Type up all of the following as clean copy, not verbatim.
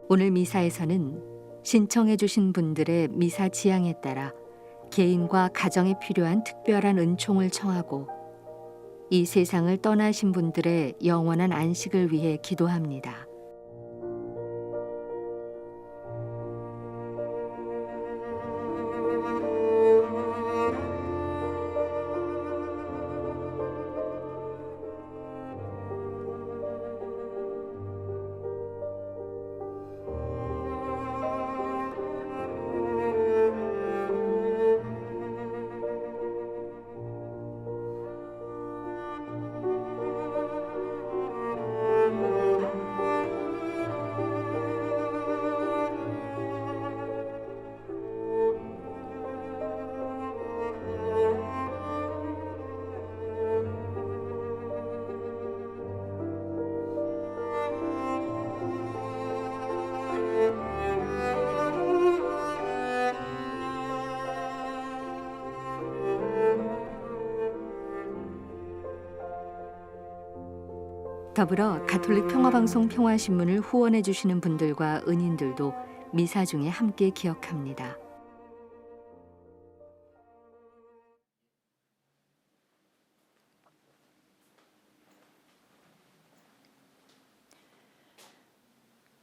오늘 미사에서는 신청해 주신 분들의 미사 지향에 따라 개인과 가정에 필요한 특별한 은총을 청하고 이 세상을 떠나신 분들의 영원한 안식을 위해 기도합니다. 더불어 가톨릭 평화방송 평화신문을 후원해 주시는 분들과 은인들도 미사 중에 함께 기억합니다.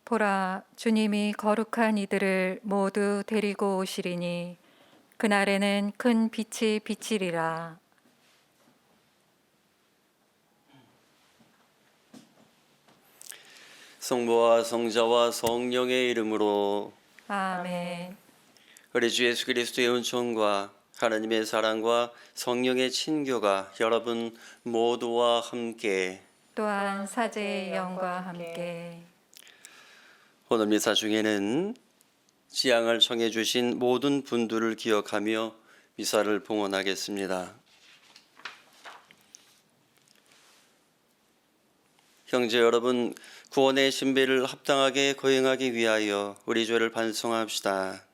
보라, 주님이 거룩한 이들을 모두 데리고 오시리니 그날에는 큰 빛이 비치리라. 성부와 성자와 성령의 이름으로 아멘. 우리 주 예수 그리스도의 은총과 하나님의 사랑과 성령의 친교가 여러분 모두와 함께 또한 사제의 영과 함께 오늘 미사 중에는 지향을 청해 주신 모든 분들을 기억하며 미사를 봉헌하겠습니다. 형제 여러분, 구원의 신비를 합당하게 거행하기 위하여 우리 죄를 반성합시다.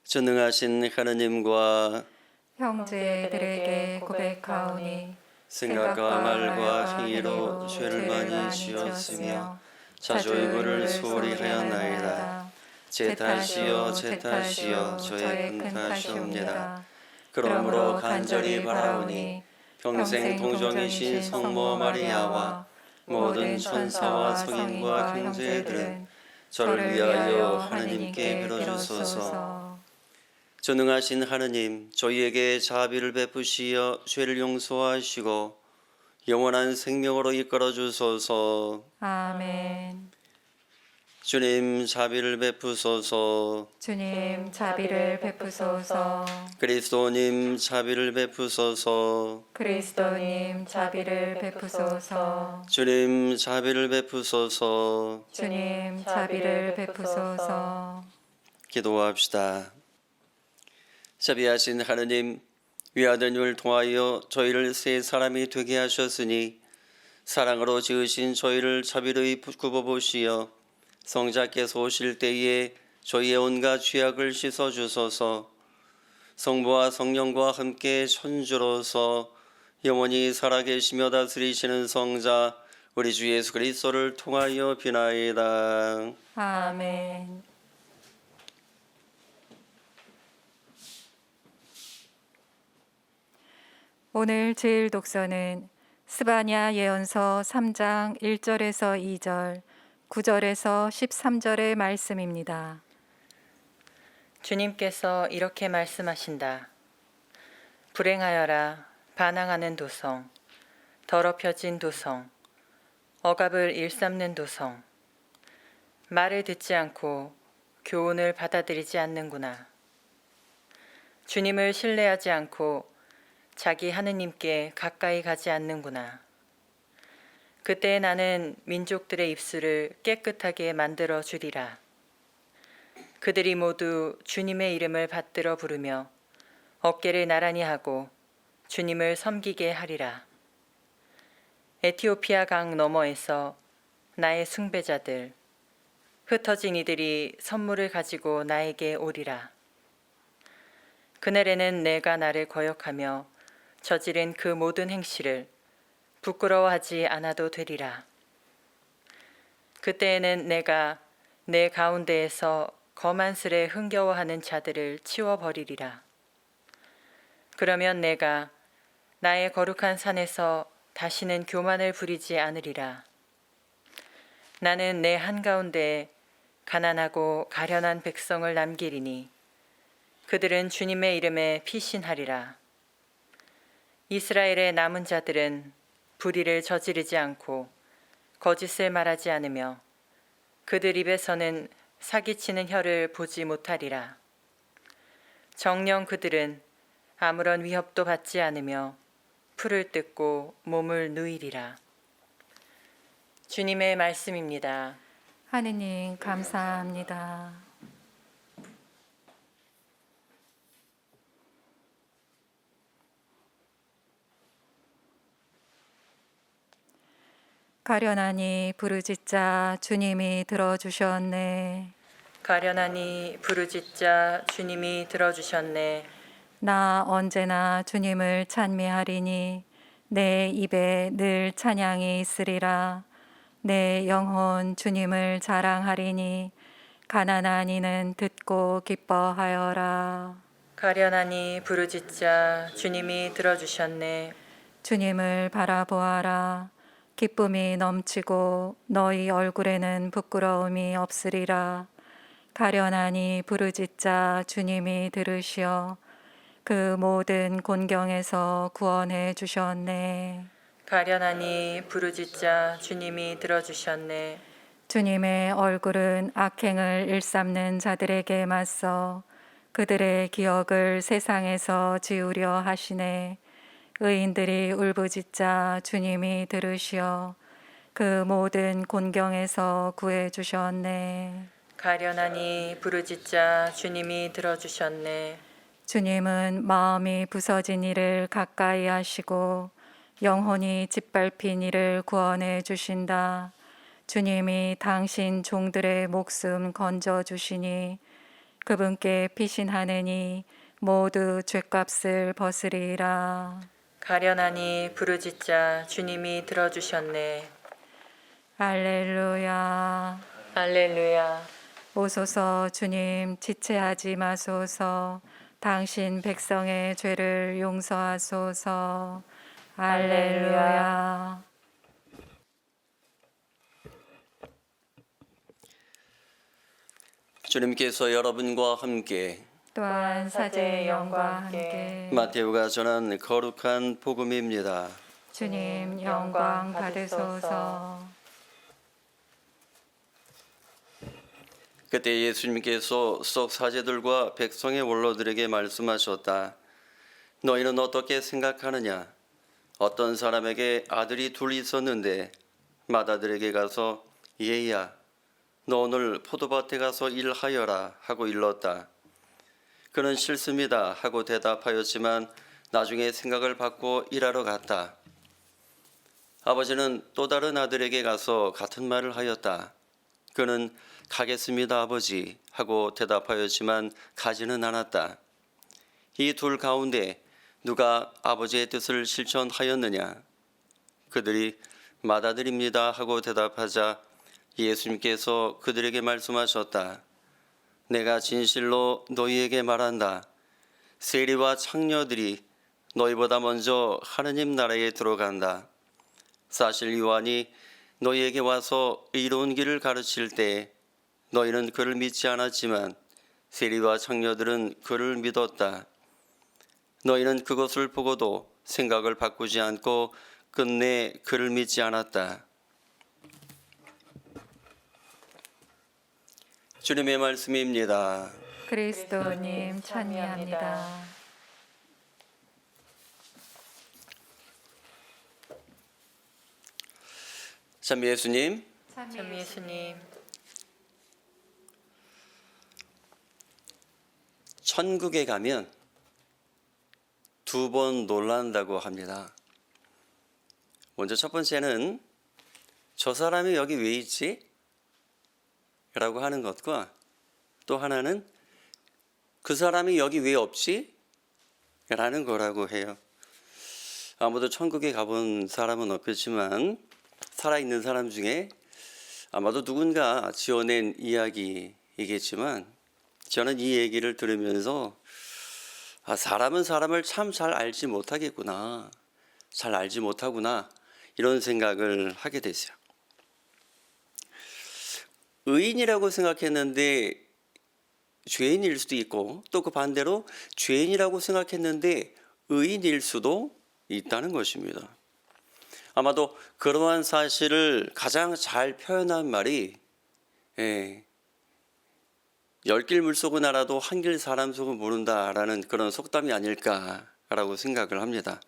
전능하신 하나님과 형제들에게 고백하오니 생각과 말과 행위로 죄를 많이 지었으며 자조의무를 소홀히 하였나이다. 제 탓이요 제 탓이요 저의 큰 탓이옵니다. 그러므로 간절히 바라오니 평생 동정이신 성모 마리아와 모든 천사와 성인과 형제들은 저를 위하여 하나님께 빌어주소서. 전능하신 하느님, 저희에게 자비를 베푸시어 죄를 용서하시고 영원한 생명으로 이끌어 주소서. 아멘. 주님 자비를 베푸소서. 주님 자비를 베푸소서. 그리스도님 자비를 베푸소서. 그리스도님 자비를 베푸소서. 주님 자비를 베푸소서. 주님 자비를 베푸소서. 기도합시다. 자비하신 하느님, 위아들 을 통하여 저희를 새 사람이 되게 하셨으니 사랑으로 지으신 저희를 자비로이 굽어보시어 성자께서 오실 때에 저희의 온갖 죄악을 씻어주소서. 성부와 성령과 함께 천주로서 영원히 살아계시며 다스리시는 성자 우리 주 예수 그리스도를 통하여 비나이다. 아멘. 오늘 제일 독서는 스바냐 예언서 3장 1절에서 2절, 9절에서 13절의 말씀입니다. 주님께서 이렇게 말씀하신다. 불행하여라, 반항하는 도성, 더럽혀진 도성, 억압을 일삼는 도성. 말을 듣지 않고 교훈을 받아들이지 않는구나. 주님을 신뢰하지 않고 자기 하느님께 가까이 가지 않는구나. 그때 나는 민족들의 입술을 깨끗하게 만들어 주리라. 그들이 모두 주님의 이름을 받들어 부르며 어깨를 나란히 하고 주님을 섬기게 하리라. 에티오피아 강 너머에서 나의 숭배자들, 흩어진 이들이 선물을 가지고 나에게 오리라. 그날에는 내가 나를 거역하며 저지른 그 모든 행실을 부끄러워하지 않아도 되리라. 그때에는 내가 내 가운데에서 거만스레 흥겨워하는 자들을 치워버리리라. 그러면 내가 나의 거룩한 산에서 다시는 교만을 부리지 않으리라. 나는 내 한가운데에 가난하고 가련한 백성을 남기리니 그들은 주님의 이름에 피신하리라. 이스라엘의 남은 자들은 불의를 저지르지 않고 거짓을 말하지 않으며 그들 입에서는 사기치는 혀를 보지 못하리라. 정녕 그들은 아무런 위협도 받지 않으며 풀을 뜯고 몸을 누이리라. 주님의 말씀입니다. 하느님 감사합니다. 가련하니 부르짖자 주님이 들어주셨네. 가련하니 부르짖자 주님이 들어주셨네. 나 언제나 주님을 찬미하리니 내 입에 늘 찬양이 있으리라. 내 영혼 주님을 자랑하리니 가난한 이는 듣고 기뻐하여라. 가련하니 부르짖자 주님이 들어주셨네. 주님을 바라보아라. 기쁨이 넘치고 너희 얼굴에는 부끄러움이 없으리라. 가련하니 부르짖자 주님이 들으시어 그 모든 곤경에서 구원해 주셨네. 가련하니 부르짖자 주님이 들어주셨네. 주님의 얼굴은 악행을 일삼는 자들에게 맞서 그들의 기억을 세상에서 지우려 하시네. 의인들이 울부짖자 주님이 들으시어 그 모든 곤경에서 구해 주셨네. 가련하니 부르짖자 주님이 들어주셨네. 주님은 마음이 부서진 이를 가까이 하시고 영혼이 짓밟힌 이를 구원해 주신다. 주님이 당신 종들의 목숨 건져 주시니 그분께 피신하느니 모두 죄값을 벗으리라. 가련하니 부르짖자 주님이 들어주셨네. 할렐루야. 할렐루야. 오소서 주님 지체하지 마소서. 당신 백성의 죄를 용서하소서. 할렐루야. 주님께서 여러분과 함께 또한 사제의 영과 함께 마테오가 전한 거룩한 복음입니다. 주님 영광 받으소서. 그때 예수님께서 속 사제들과 백성의 원로들에게 말씀하셨다. 너희는 어떻게 생각하느냐? 어떤 사람에게 아들이 둘 있었는데 맏아들에게 가서 얘야 너 오늘 포도밭에 가서 일하여라 하고 일렀다. 그는 싫습니다 하고 대답하였지만 나중에 생각을 바꿔 일하러 갔다. 아버지는 또 다른 아들에게 가서 같은 말을 하였다. 그는 가겠습니다 아버지 하고 대답하였지만 가지는 않았다. 이 둘 가운데 누가 아버지의 뜻을 실천하였느냐? 그들이 맏아들입니다 하고 대답하자 예수님께서 그들에게 말씀하셨다. 내가 진실로 너희에게 말한다. 세리와 창녀들이 너희보다 먼저 하느님 나라에 들어간다. 사실 요한이 너희에게 와서 의로운 길을 가르칠 때 너희는 그를 믿지 않았지만 세리와 창녀들은 그를 믿었다. 너희는 그것을 보고도 생각을 바꾸지 않고 끝내 그를 믿지 않았다. 주님의 말씀입니다. 그리스도님 찬미합니다. 참 예수님, 참 예수님. 천국에 가면 두 번 놀란다고 합니다. 먼저 첫 번째는 저 사람이 여기 왜 있지? 라고 하는 것과 또 하나는 그 사람이 여기 왜 없지? 라는 거라고 해요. 아무도 천국에 가본 사람은 없겠지만 살아있는 사람 중에 아마도 누군가 지어낸 이야기이겠지만 저는 이 얘기를 들으면서 사람은 사람을 참 잘 알지 못하겠구나, 잘 알지 못하구나 이런 생각을 하게 됐어요. 의인이라고 생각했는데 죄인일 수도 있고 또 그 반대로 죄인이라고 생각했는데 의인일 수도 있다는 것입니다. 아마도 그러한 사실을 가장 잘 표현한 말이 열길 물속은 알아도 한길 사람 속은 모른다라는 그런 속담이 아닐까라고 생각을 합니다.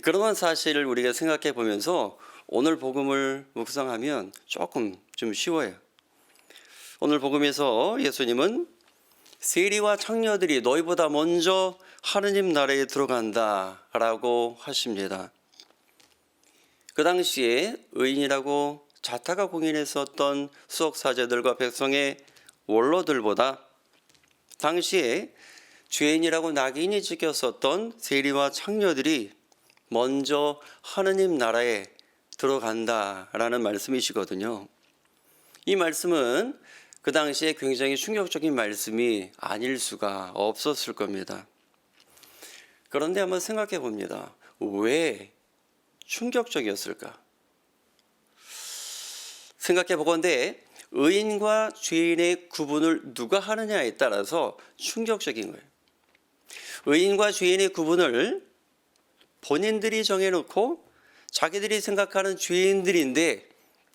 그러한 사실을 우리가 생각해 보면서 오늘 복음을 묵상하면 조금 좀 쉬워요. 오늘 복음에서 예수님은 세리와 창녀들이 너희보다 먼저 하느님 나라에 들어간다라고 하십니다. 그 당시에 의인이라고 자타가 공인했었던 수석사제들과 백성의 원로들보다 당시에 죄인이라고 낙인이 찍혔었던 세리와 창녀들이 먼저 하느님 나라에 들어간다라는 말씀이시거든요. 이 말씀은 그 당시에 굉장히 충격적인 말씀이 아닐 수가 없었을 겁니다. 그런데 한번 생각해 봅니다. 왜 충격적이었을까? 생각해 보건대 의인과 죄인의 구분을 누가 하느냐에 따라서 충격적인 거예요. 의인과 죄인의 구분을 본인들이 정해놓고 자기들이 생각하는 죄인들인데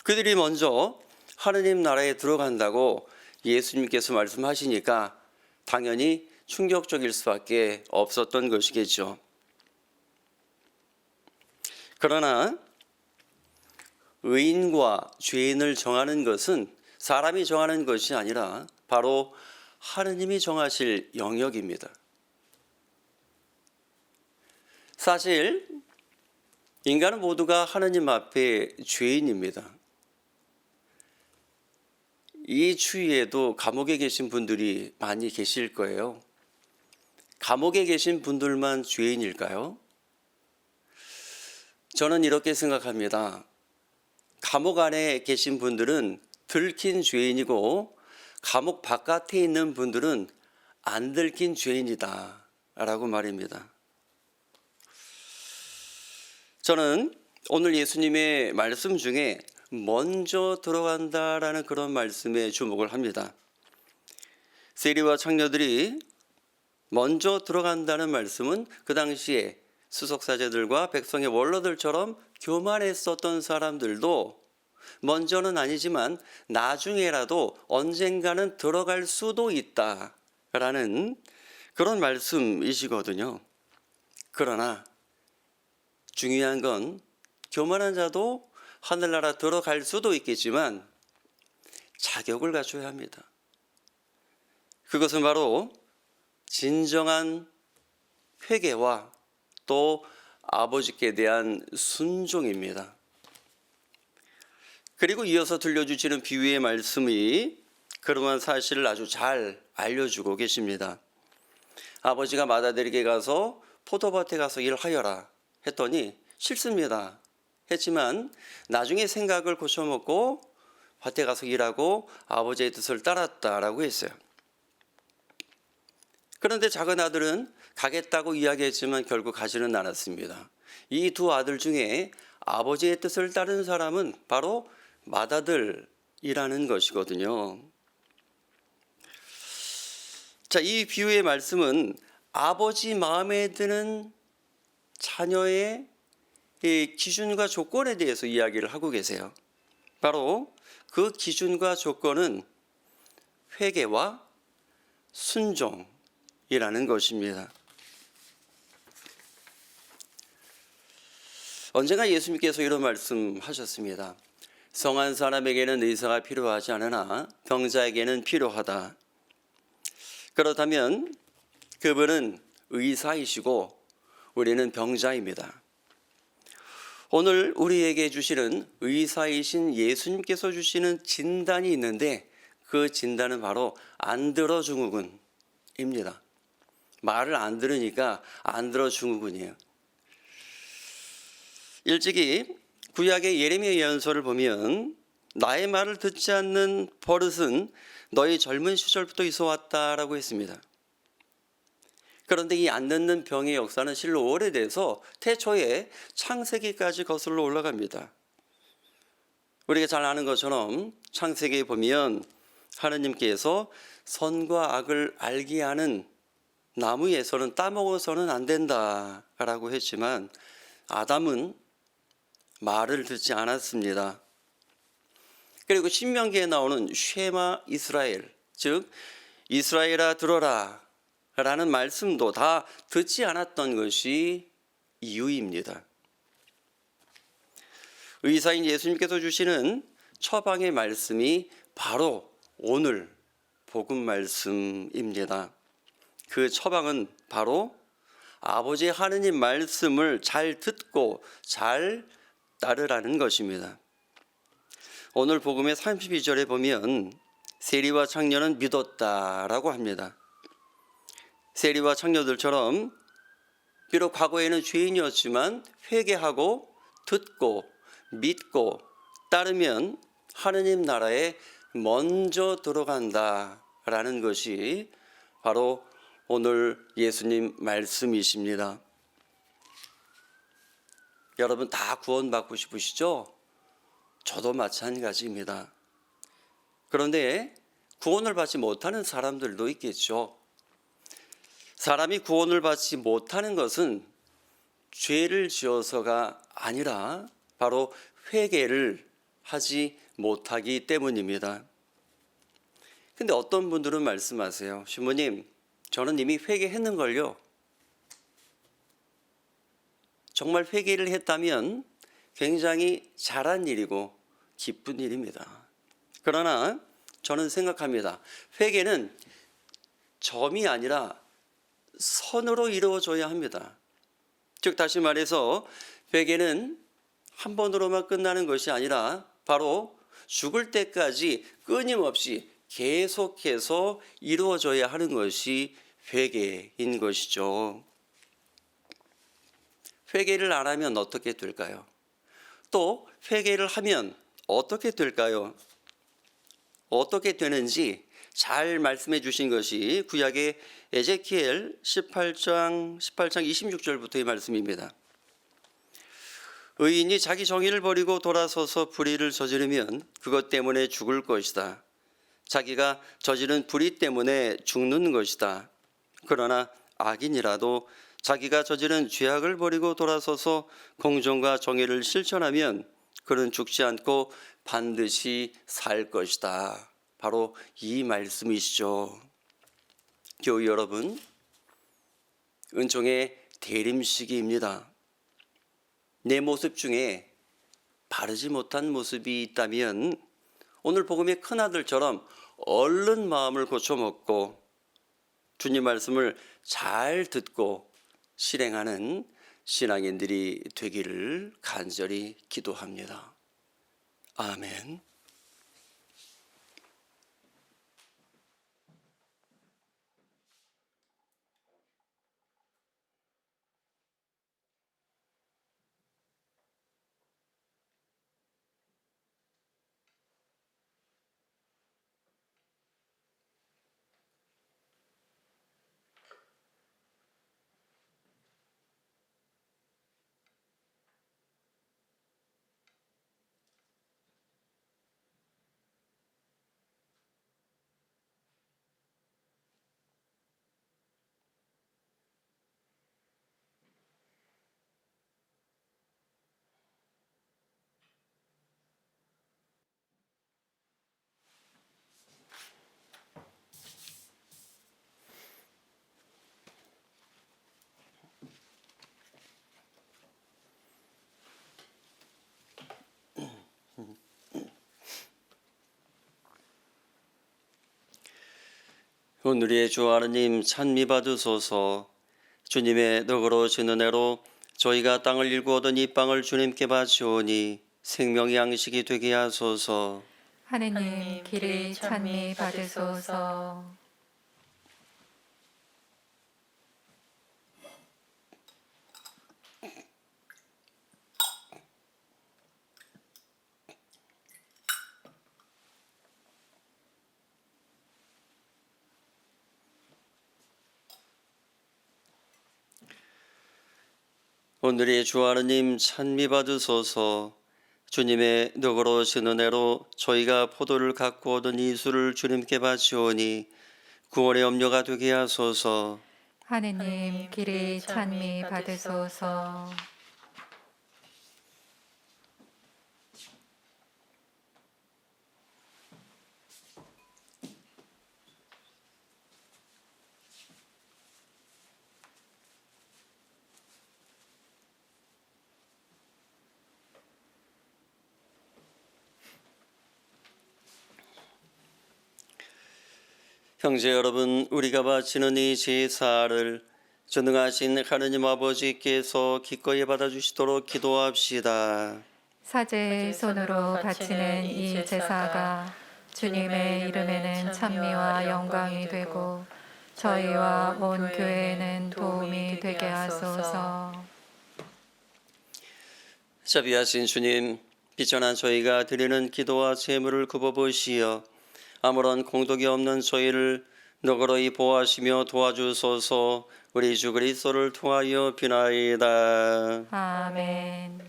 그들이 먼저 하느님 나라에 들어간다고 예수님께서 말씀하시니까 당연히 충격적일 수밖에 없었던 것이겠죠. 그러나 의인과 죄인을 정하는 것은 사람이 정하는 것이 아니라 바로 하느님이 정하실 영역입니다. 사실 인간은 모두가 하느님 앞에 죄인입니다. 이 추위에도 감옥에 계신 분들이 많이 계실 거예요. 감옥에 계신 분들만 죄인일까요? 저는 이렇게 생각합니다. 감옥 안에 계신 분들은 들킨 죄인이고 감옥 바깥에 있는 분들은 안 들킨 죄인이다 라고 말입니다. 저는 오늘 예수님의 말씀 중에 먼저 들어간다라는 그런 말씀에 주목을 합니다. 세리와 창녀들이 먼저 들어간다는 말씀은 그 당시에 수석사제들과 백성의 원로들처럼 교만했었던 사람들도 먼저는 아니지만 나중에라도 언젠가는 들어갈 수도 있다라는 그런 말씀이시거든요. 그러나 중요한 건 교만한 자도 하늘나라 들어갈 수도 있겠지만 자격을 갖춰야 합니다. 그것은 바로 진정한 회개와 또 아버지께 대한 순종입니다. 그리고 이어서 들려주시는 비유의 말씀이 그러한 사실을 아주 잘 알려주고 계십니다. 아버지가 맏아들에게 가서 포도밭에 가서 일하여라 했더니 싫습니다 했지만 나중에 생각을 고쳐먹고 밭에 가서 일하고 아버지의 뜻을 따랐다라고 했어요. 그런데 작은 아들은 가겠다고 이야기했지만 결국 가지는 않았습니다. 이 두 아들 중에 아버지의 뜻을 따른 사람은 바로 맏아들이라는 것이거든요. 자, 이 비유의 말씀은 아버지 마음에 드는 자녀의 기준과 조건에 대해서 이야기를 하고 계세요. 바로 그 기준과 조건은 회개와 순종이라는 것입니다. 언젠가 예수님께서 이런 말씀하셨습니다. 성한 사람에게는 의사가 필요하지 않으나 병자에게는 필요하다. 그렇다면 그분은 의사이시고 우리는 병자입니다. 오늘 우리에게 주시는 의사이신 예수님께서 주시는 진단이 있는데 그 진단은 바로 안 들어 증후군입니다. 말을 안 들으니까 안 들어 증후군이에요. 일찍이 구약의 예레미야 예언서를 보면 나의 말을 듣지 않는 버릇은 너희 젊은 시절부터 있어 왔다라고 했습니다. 그런데 이 안 듣는 병의 역사는 실로 오래돼서 태초에 창세기까지 거슬러 올라갑니다. 우리가 잘 아는 것처럼 창세기에 보면 하느님께서 선과 악을 알게 하는 나무에서는 따먹어서는 안 된다라고 했지만 아담은 말을 듣지 않았습니다. 그리고 신명기에 나오는 쉐마 이스라엘, 즉 이스라엘아 들어라 라는 말씀도 다 듣지 않았던 것이 이유입니다. 의사인 예수님께서 주시는 처방의 말씀이 바로 오늘 복음 말씀입니다. 그 처방은 바로 아버지 하느님 말씀을 잘 듣고 잘 따르라는 것입니다. 오늘 복음의 32절에 보면 세리와 창녀는 믿었다라고 합니다. 세리와 창녀들처럼 비록 과거에는 죄인이었지만 회개하고 듣고 믿고 따르면 하느님 나라에 먼저 들어간다라는 것이 바로 오늘 예수님 말씀이십니다. 여러분 다 구원받고 싶으시죠? 저도 마찬가지입니다. 그런데 구원을 받지 못하는 사람들도 있겠죠. 사람이 구원을 받지 못하는 것은 죄를 지어서가 아니라 바로 회개를 하지 못하기 때문입니다. 근데 어떤 분들은 말씀하세요. 신부님, 저는 이미 회개했는걸요. 정말 회개를 했다면 굉장히 잘한 일이고 기쁜 일입니다. 그러나 저는 생각합니다. 회개는 점이 아니라 선으로 이루어져야 합니다. 즉 다시 말해서 회개는 한 번으로만 끝나는 것이 아니라 바로 죽을 때까지 끊임없이 계속해서 이루어져야 하는 것이 회개인 것이죠. 회개를 안 하면 어떻게 될까요? 또 회개를 하면 어떻게 될까요? 어떻게 되는지 잘 말씀해 주신 것이 구약의 에제키엘 18장 26절부터의 말씀입니다. 의인이 자기 정의를 버리고 돌아서서 불의를 저지르면 그것 때문에 죽을 것이다. 자기가 저지른 불의 때문에 죽는 것이다. 그러나 악인이라도 자기가 저지른 죄악을 버리고 돌아서서 공정과 정의를 실천하면 그는 죽지 않고 반드시 살 것이다. 바로 이 말씀이시죠. 교우 여러분, 은총의 대림시기입니다. 내 모습 중에 바르지 못한 모습이 있다면 오늘 복음의 큰아들처럼 얼른 마음을 고쳐먹고 주님 말씀을 잘 듣고 실행하는 신앙인들이 되기를 간절히 기도합니다. 아멘. 오늘의 주 하느님 찬미 받으소서. 주님의 너그러우신 은혜로 저희가 땅을 일구 얻은 이 빵을 주님께 바치오니 생명 양식이 되게 하소서. 하느님 길이 찬미 받으소서. 오늘의 주 하느님 찬미 받으소서. 주님의 너그러우신 은혜로 저희가 포도를 갖고 얻은 이 술을 주님께 바치오니 구원의 염려가 되게 하소서. 하느님 길이 찬미 받으소서. 형제 여러분, 우리가 바치는 이 제사를 전능하신 하느님 아버지께서 기꺼이 받아주시도록 기도합시다. 사제의 손으로 바치는 이 제사가 주님의 이름에는 찬미와 영광이 되고 저희와 온 교회에는 도움이 되게 하소서. 자비하신 주님, 비천한 저희가 드리는 기도와 제물을 굽어보시어 아무런 공덕이 없는 저희를 너그러이 보호하시며 도와주소서. 우리 주 그리스도를 통하여 비나이다. 아멘.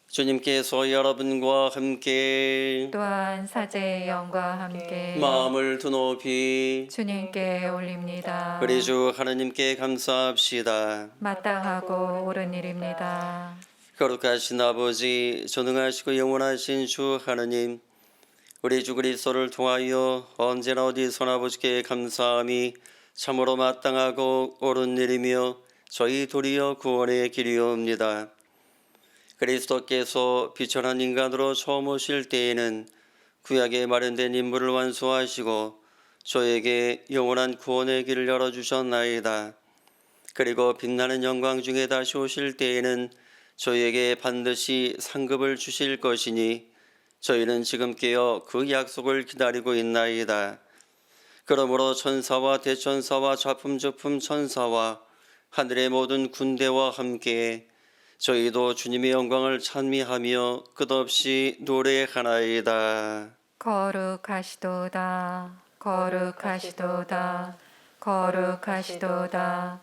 주님께서 여러분과 함께 또한 사제의 영과 함께 마음을 드높이 주님께 올립니다. 우리 주 하느님께 감사합시다. 마땅하고 옳은 일입니다. 거룩하신 아버지, 전능하시고 영원하신 주 하느님, 우리 주 그리스도를 통하여 언제나 어디서나 아버지께 감사함이 참으로 마땅하고 옳은 일이며 저희 도리어 구원의 길이옵니다. 그리스도께서 비천한 인간으로 처음 오실 때에는 구약에 마련된 임무를 완수하시고 저에게 영원한 구원의 길을 열어주셨나이다. 그리고 빛나는 영광 중에 다시 오실 때에는 저희에게 반드시 상급을 주실 것이니 저희는 지금 깨어 그 약속을 기다리고 있나이다. 그러므로 천사와 대천사와 좌품저품 천사와 하늘의 모든 군대와 함께 저희도 주님의 영광을 찬미하며 끝없이 노래하나이다. 거룩하시도다. 거룩하시도다. 거룩하시도다.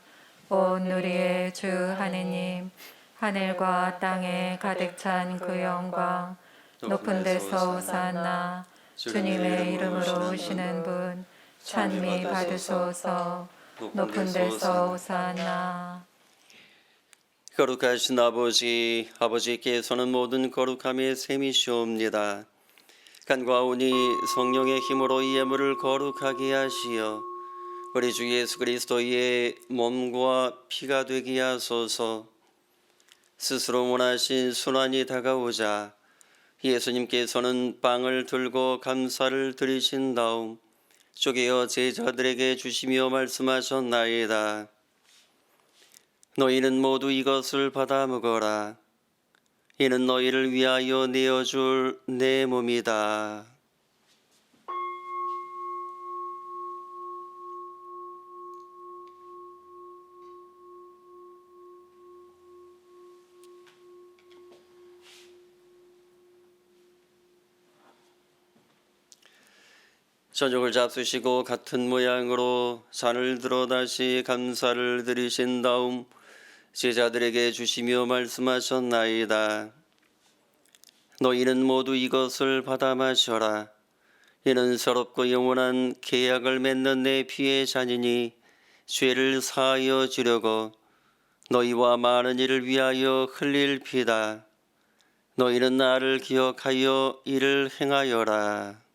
온 누리의 주 하느님, 하늘과 땅에 가득 찬 그 영광, 높은 데서 오산나, 주님의 이름으로 오시는 분, 찬미 받으소서. 높은 데서 오산나. 거룩하신 아버지, 아버지께서는 모든 거룩함의 셈이시옵니다. 간과 온이 성령의 힘으로 이 예물을 거룩하게 하시어 우리 주 예수 그리스도의 몸과 피가 되게 하소서. 스스로 원하신 순환이 다가오자 예수님께서는 빵을 들고 감사를 드리신 다음 쪼개어 제자들에게 주시며 말씀하셨나이다. 너희는 모두 이것을 받아 먹어라. 이는 너희를 위하여 내어줄 내 몸이다. 저녁을 잡수시고 같은 모양으로 잔을 들어 다시 감사를 드리신 다음 제자들에게 주시며 말씀하셨나이다. 너희는 모두 이것을 받아 마셔라. 이는 새롭고 영원한 계약을 맺는 내 피의 잔이니 죄를 사하여 주려고 너희와 많은 이를 위하여 흘릴 피다. 너희는 나를 기억하여 이를 행하여라.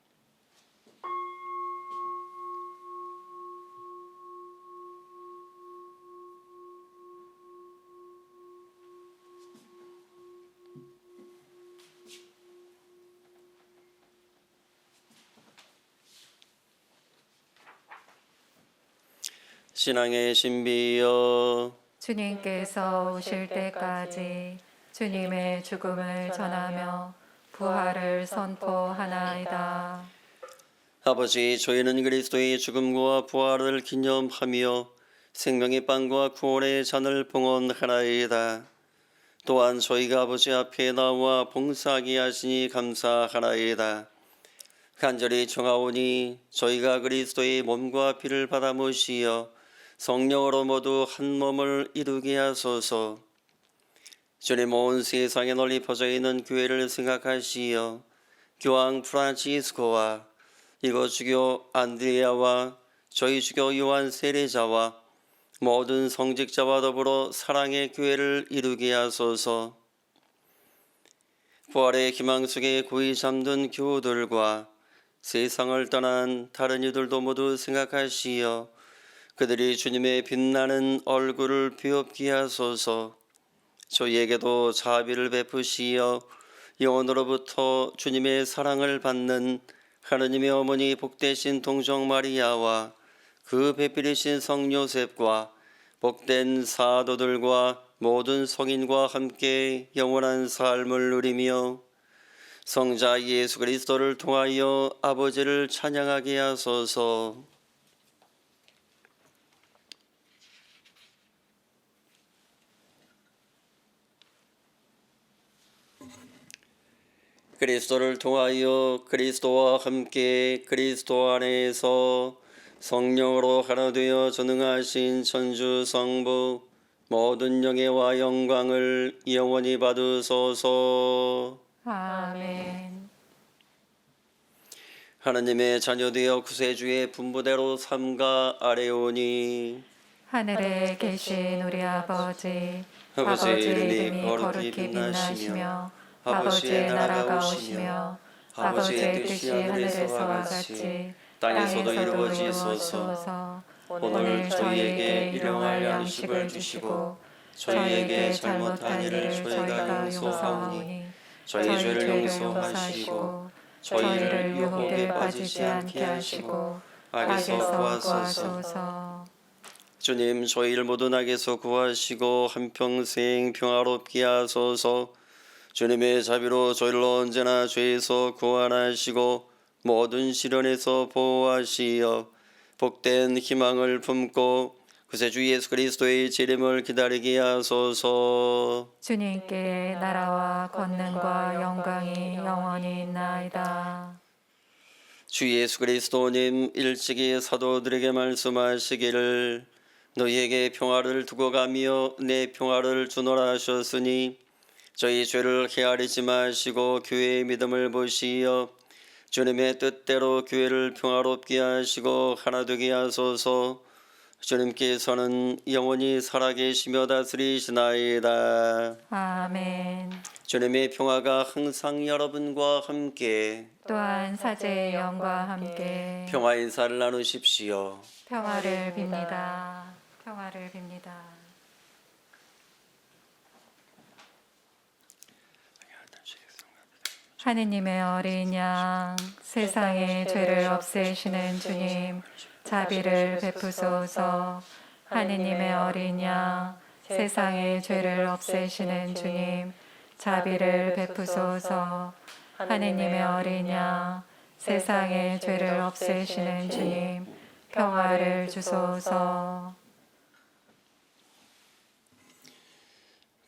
신앙의 신비여 주님께서 오실 때까지 주님의 죽음을 전하며 부활을 선포하나이다. 아버지, 저희는 그리스도의 죽음과 부활을 기념하며 생명의 빵과 구원의 잔을 봉헌하나이다. 또한 저희가 아버지 앞에 나와 봉사하게 하시니 감사하나이다. 간절히 청하오니 저희가 그리스도의 몸과 피를 받아 모시어 성령으로 모두 한 몸을 이루게 하소서. 주님, 온 세상에 널리 퍼져 있는 교회를 생각하시어 교황 프란치스코와 이곳 주교 안드레아와 저희 주교 요한 세례자와 모든 성직자와 더불어 사랑의 교회를 이루게 하소서. 부활의 희망 속에 고이 잠든 교우들과 세상을 떠난 다른 이들도 모두 생각하시어 그들이 주님의 빛나는 얼굴을 비옵게 하소서. 저희에게도 자비를 베푸시어 영원으로부터 주님의 사랑을 받는 하느님의 어머니 복되신 동정 마리아와 그 배필이신 성 요셉과 복된 사도들과 모든 성인과 함께 영원한 삶을 누리며 성자 예수 그리스도를 통하여 아버지를 찬양하게 하소서. 그리스도를 통하여 그리스도와 함께 그리스도 안에서 성령으로 하나 되어 전능하신 천주 성부 모든 영예와 영광을 영원히 받으소서. 아멘. 하나님의 자녀되어 구세주의 분부대로 삼가 아뢰오니 하늘에 계신 우리 아버지, 아버지의 이름이 거룩히 빛나시며 아버지의 나라가 오시며 아버지의 뜻이 하늘에서와 같이 땅에서도 이루어지소서. 오늘 저희에게 일용할 양식을 주시고 저희에게 잘못한 일을 저희가 용서하오니 저희 죄를 용서하시고 저희를 유혹에 빠지지 않게 하시고 악에서 구하소서. 주님, 저희를 모든 악에서 구하시고 한평생 평화롭게 하소서. 주님의 자비로 저희를 언제나 죄에서 구원하시고 모든 시련에서 보호하시어 복된 희망을 품고 구세주 예수 그리스도의 재림을 기다리게 하소서. 주님께 나라와 권능과 영광이 영원히 있나이다. 주 예수 그리스도님, 일찍이 사도들에게 말씀하시기를 너희에게 평화를 두고 가며 내 평화를 주노라 하셨으니 저희 죄를 헤아리지 마시고 교회의 믿음을 보시어 주님의 뜻대로 교회를 평화롭게 하시고 하나 되게 하소서. 주님께서는 영원히 살아계시며 다스리시나이다. 아멘. 주님의 평화가 항상 여러분과 함께 또한 사제의 영과 함께 평화 인사를 나누십시오. 평화를 빕니다. 평화를 빕니다. 하느님의 어린 양, 세상의 죄를 없애시는 주님, 자비를 베푸소서. 하느님의 어린 양, 세상의 죄를 없애시는 주님, 자비를 베푸소서. 하느님의 어린 양, 세상의 죄를 없애시는 주님, 평화를 주소서.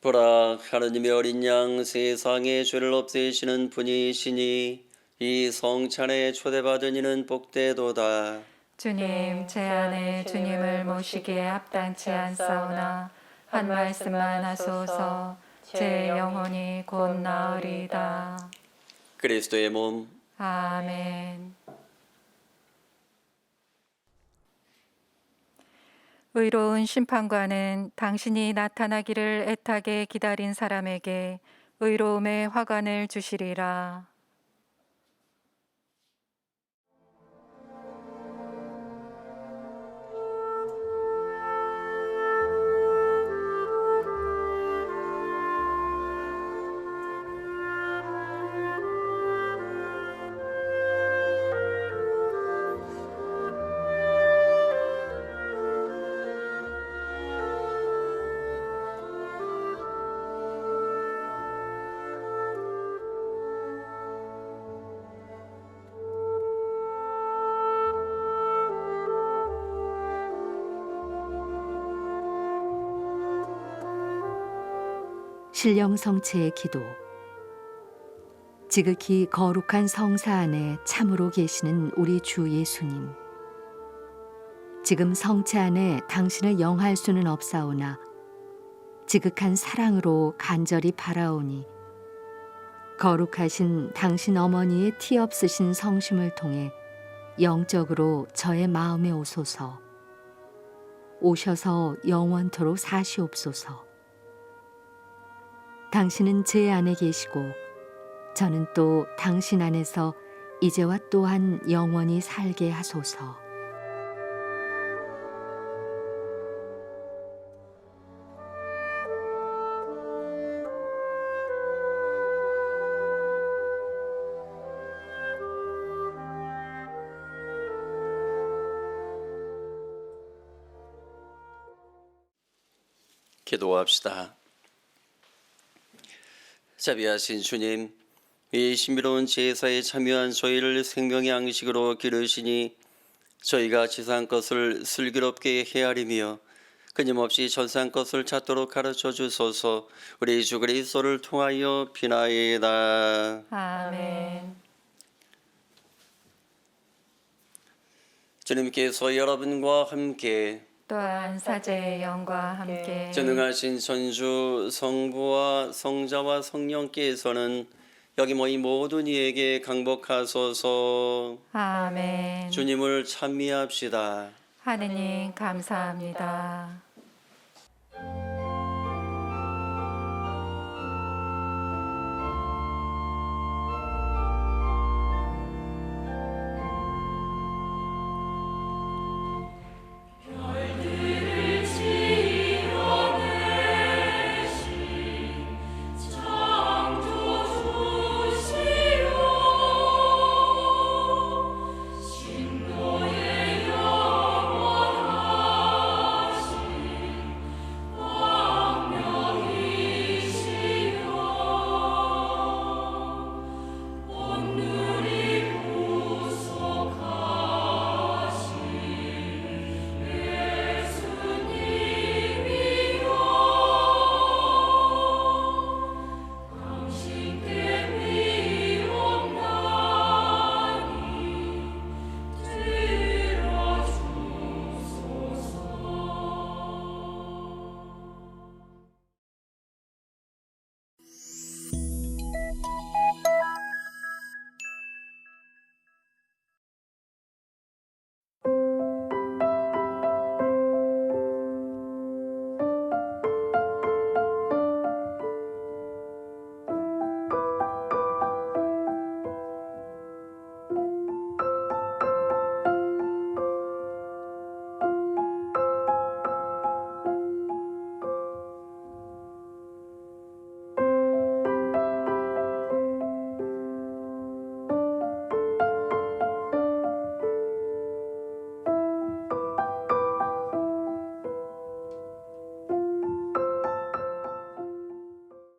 보라, 하느님의 어린 양, 세상의 죄를 없애시는 분이시니 이 성찬에 초대받은 이는 복되도다. 주님, 제 안에 주님을 모시기에 합당치 않사오나 한 말씀만 하소서. 제 영혼이 곧 나으리이다. 그리스도의 몸, 아멘. 의로운 심판관은 당신이 나타나기를 애타게 기다린 사람에게 의로움의 화관을 주시리라. 신령 성체의 기도. 지극히 거룩한 성사 안에 참으로 계시는 우리 주 예수님. 지금 성체 안에 당신을 영할 수는 없사오나 지극한 사랑으로 간절히 바라오니 거룩하신 당신 어머니의 티 없으신 성심을 통해 영적으로 저의 마음에 오소서. 오셔서 영원토록 사시옵소서. 당신은 제 안에 계시고 저는 또 당신 안에서 이제와 또한 영원히 살게 하소서. 기도합시다. 자비하신 주님, 이 신비로운 제사에 참여한 저희를 생명의 양식으로 기르시니 저희가 지상 것을 슬기롭게 헤아리며 끊임없이 전상 것을 찾도록 가르쳐 주소서. 우리 주 그리스도를 통하여 비나이다. 아멘. 주님께서 여러분과 함께 또한 사제의 영과 함께 전능하신 천주 성부와 성자와 성령께서는 여기 모인 모든 이에게 강복하소서. 아멘. 주님을 찬미합시다. 하느님 감사합니다.